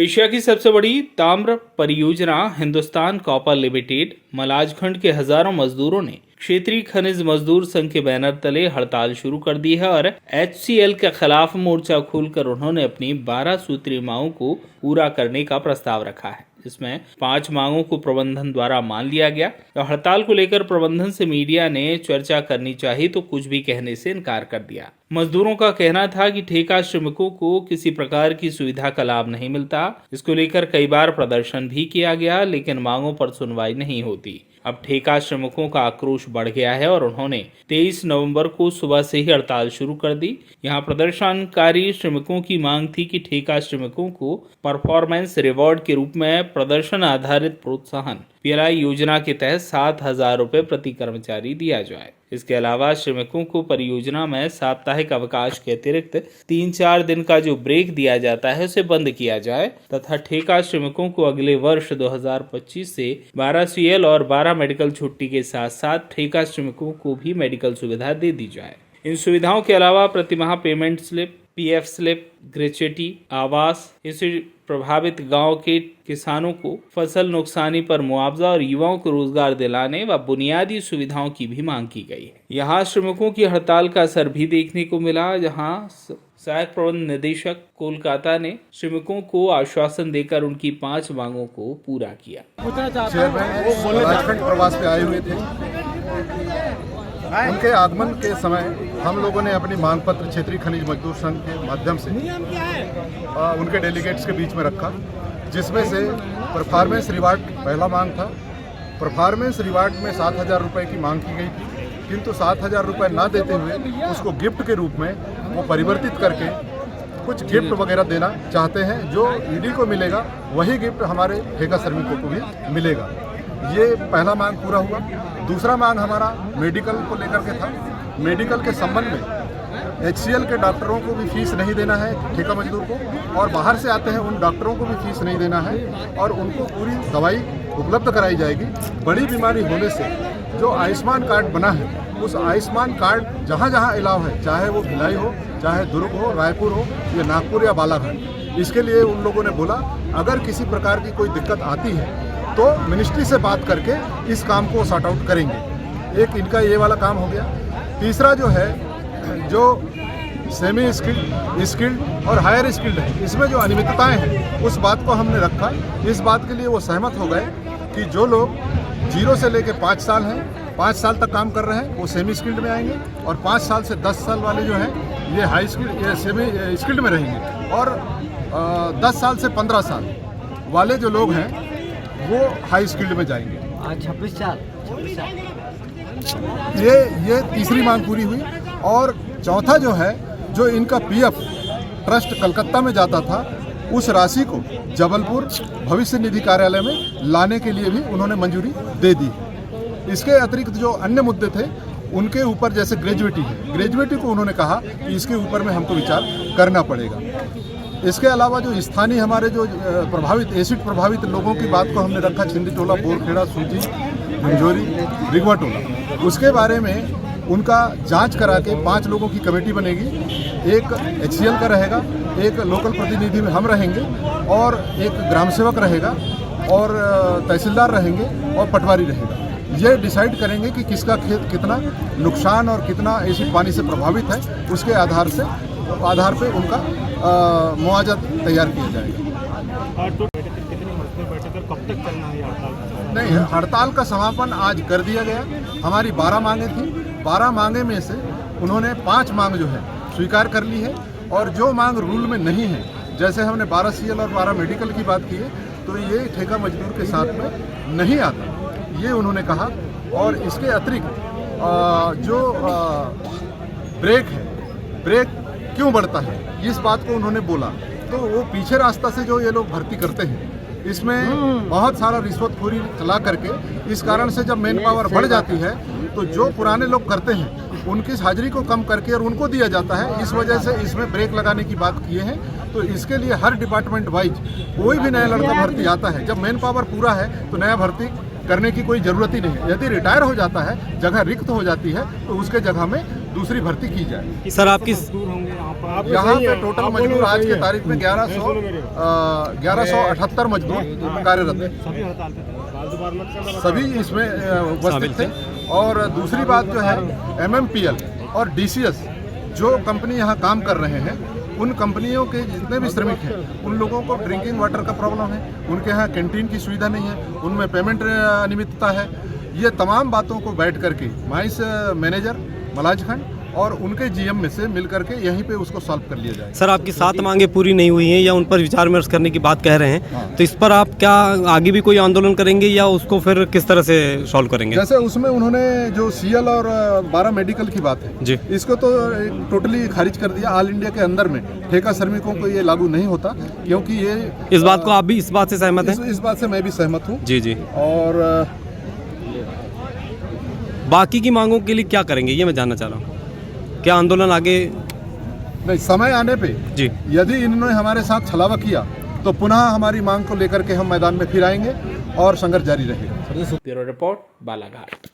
Asia की सबसे बड़ी ताम्र परियोजना हिंदुस्तान कॉपर लिमिटेड मलाजखंड के हजारों मजदूरों ने क्षेत्रीय खनिज मजदूर संघ के बैनर तले हड़ताल शुरू कर दी है और HCL के खिलाफ मोर्चा खोलकर उन्होंने अपनी 12 सूत्रीय मांगों को पूरा करने का प्रस्ताव रखा है। इसमें 5 मांगों को प्रबंधन द्वारा मान लिया गया। हड़ताल को लेकर प्रबंधन से मीडिया ने चर्चा करनी चाहिए तो कुछ भी कहने से इनकार कर दिया। मजदूरों का कहना था कि ठेका श्रमिकों को किसी प्रकार की सुविधा का लाभ नहीं मिलता। इसको लेकर कई बार प्रदर्शन भी किया गया, लेकिन मांगों पर सुनवाई नहीं होती। अब ठेका श्रमिकों का आक्रोश बढ़ गया है और उन्होंने 23 नवंबर को सुबह से ही हड़ताल शुरू कर दी। यहां प्रदर्शनकारी श्रमिकों की मांग थी कि ठेका श्रमिकों को परफॉर्मेंस रिवॉर्ड के रूप में प्रदर्शन आधारित प्रोत्साहन PLI योजना के तहत 7,000 रुपए प्रति कर्मचारी दिया जाए। इसके अलावा श्रमिकों को परियोजना में साप्ताहिक अवकाश के अतिरिक्त 3-4 दिन का जो ब्रेक दिया जाता है उसे बंद किया जाए तथा ठेका श्रमिकों को अगले वर्ष 2025 से 12 CL और 12 मेडिकल छुट्टी के साथ साथ ठेका श्रमिकों को भी मेडिकल सुविधा दे दी जाए। इन सुविधाओं के अलावा प्रतिमाह payment slip, PF slip, gratuity, आवास, इससे प्रभावित गांव के किसानों को फसल नुकसानी पर मुआवजा और युवाओं को रोजगार दिलाने व बुनियादी सुविधाओं की भी मांग की गई है। यहाँ श्रमिकों की हड़ताल का असर भी देखने को मिला, जहाँ सहायक प्रबंध निदेशक कोलकाता ने श्रमिकों को आश्वासन देकर उनकी 5 मांगों को पूरा किया। प्रवास पे आए हुए थे, उनके आगमन के समय हम लोगों ने अपनी मांग पत्र क्षेत्रीय खनिज मजदूर संघ के माध्यम से उनके डेलीगेट्स के बीच में रखा, जिसमें से परफॉर्मेंस रिवार्ड पहला मांग था। परफॉर्मेंस रिवार्ड में 7,000 रुपये की मांग की गई थी, किंतु 7,000 रुपये ना देते हुए उसको गिफ्ट के रूप में वो परिवर्तित करके कुछ गिफ्ट वगैरह देना चाहते हैं। जो ED को मिलेगा वही गिफ्ट हमारे ठेका श्रमिकों को भी मिलेगा। ये पहला मांग पूरा हुआ। दूसरा मांग हमारा मेडिकल को लेकर के था। मेडिकल के संबंध में HCL के डॉक्टरों को भी फीस नहीं देना है ठेका मजदूर को, और बाहर से आते हैं उन डॉक्टरों को भी फीस नहीं देना है और उनको पूरी दवाई उपलब्ध कराई जाएगी। बड़ी बीमारी होने से जो आयुष्मान कार्ड बना है, उस आयुष्मान कार्ड जहाँ जहाँ इलाव है, चाहे वो भिलाई हो, चाहे दुर्ग हो, रायपुर हो, या नागपुर या बालाघाट, इसके लिए उन लोगों ने बोला अगर किसी प्रकार की कोई दिक्कत आती है तो मिनिस्ट्री से बात करके इस काम को सॉर्ट आउट करेंगे। एक इनका ये वाला काम हो गया। तीसरा जो है, जो सेमी स्किल्ड, स्किल्ड और हायर स्किल्ड है, इसमें जो अनियमितताएं हैं उस बात को हमने रखा। इस बात के लिए वो सहमत हो गए कि जो लोग 0 से लेकर 5 साल हैं, 5 साल तक काम कर रहे हैं, वो सेमी स्किल्ड में आएंगे, और 5 साल से 10 साल वाले जो हैं ये हाई स्किल्ड या सेमी स्किल्ड में रहेंगे, और 10 साल से 15 साल वाले जो लोग हैं वो हाई स्किल्ड में जाएंगे। 26 साल ये तीसरी मांग पूरी हुई। और चौथा जो है, जो इनका PF ट्रस्ट कलकत्ता में जाता था, उस राशि को जबलपुर भविष्य निधि कार्यालय में लाने के लिए भी उन्होंने मंजूरी दे दी। इसके अतिरिक्त जो अन्य मुद्दे थे उनके ऊपर, जैसे ग्रेजुएटी है, ग्रेजुएटी को उन्होंने कहा कि इसके ऊपर में हमको विचार करना पड़ेगा। इसके अलावा जो स्थानीय हमारे जो प्रभावित एसिड प्रभावित लोगों की बात को हमने रखा, छिंदी टोला, बोरखेड़ा, सूजी, मंजोरी, रिगवा टोला, उसके बारे में उनका जांच करा के 5 लोगों की कमेटी बनेगी। एक HCL का रहेगा, एक लोकल प्रतिनिधि में हम रहेंगे, और एक ग्राम सेवक रहेगा, और तहसीलदार रहेंगे, और पटवारी रहेगा। ये डिसाइड करेंगे कि किसका खेत कितना नुकसान और कितना एसिड पानी से प्रभावित है, उसके आधार पे उनका मुआवजा तैयार किया जाएगा। कब तक चलना है हड़ताल? नहीं, हड़ताल का समापन आज कर दिया गया। हमारी 12 मांगे थी। 12 मांगे में से उन्होंने 5 मांग जो है स्वीकार कर ली है, और जो मांग रूल में नहीं है, जैसे हमने 12 CL और 12 मेडिकल की बात की है, तो ये ठेका मजदूर के साथ में नहीं आता, ये उन्होंने कहा। और इसके अतिरिक्त जो ब्रेक है, ब्रेक क्यों बढ़ता है, इस बात को उन्होंने बोला। तो वो पीछे रास्ता से जो ये लोग भर्ती करते हैं, इसमें बहुत सारा रिश्वतखोरी चला करके, इस कारण से जब मैन पावर बढ़ जाती है तो जो पुराने लोग करते हैं उनकी हाजिरी को कम करके और उनको दिया जाता है। इस वजह से इसमें ब्रेक लगाने की बात किए हैं। तो इसके लिए हर डिपार्टमेंट वाइज कोई भी नया लड़का भर्ती आता है, जब मैन पावर पूरा है तो नया भर्ती करने की कोई ज़रूरत ही नहीं है। यदि रिटायर हो जाता है, जगह रिक्त हो जाती है, तो उसके जगह में दूसरी भर्ती की जाए। सर आपकी मजदूर होंगे यहाँ पर? यहाँ पे टोटल मजदूर आज के तारीख में 1178 मजदूर कार्यरत हैं। सभी हड़ताल पे थे? सभी इसमें उपस्थित थे। और दूसरी बात जो है MMPL और DCS जो कंपनी यहाँ काम कर रहे हैं, उन कंपनियों के जितने भी श्रमिक हैं उन लोगों को ड्रिंकिंग वाटर का प्रॉब्लम है, उनके यहाँ कैंटीन की सुविधा नहीं है, उनमें पेमेंट अनियमितता है। ये तमाम बातों को बैठ करके माइंस मैनेजर मलाजखंड और उनके GM में से मिल करके यहीं पे उसको सॉल्व कर लिया जाए। सर आपकी 7 मांगे पूरी नहीं हुई हैं या उन पर विचार विमर्श करने की बात कह रहे हैं, तो इस पर आप क्या आगे भी कोई आंदोलन करेंगे या उसको फिर किस तरह से सॉल्व करेंगे? जैसे उसमें उन्होंने जो CL और 12 मेडिकल की बात है जी, इसको तो टोटली खारिज कर दिया। ऑल इंडिया के अंदर में ठेका श्रमिकों को ये लागू नहीं होता, क्योंकि ये इस बात को आप भी इस बात से सहमत हैं? इस बात से मैं भी सहमत हूँ। जी जी। और बाकी की मांगों के लिए क्या करेंगे ये मैं जानना चाह रहा हूँ। क्या आंदोलन आगे? नहीं, समय आने पे जी, यदि इन्होंने हमारे साथ छलावा किया तो पुनः हमारी मांग को लेकर के हम मैदान में फिर आएंगे और संघर्ष जारी रहेगा। Bureau report, Balaghat.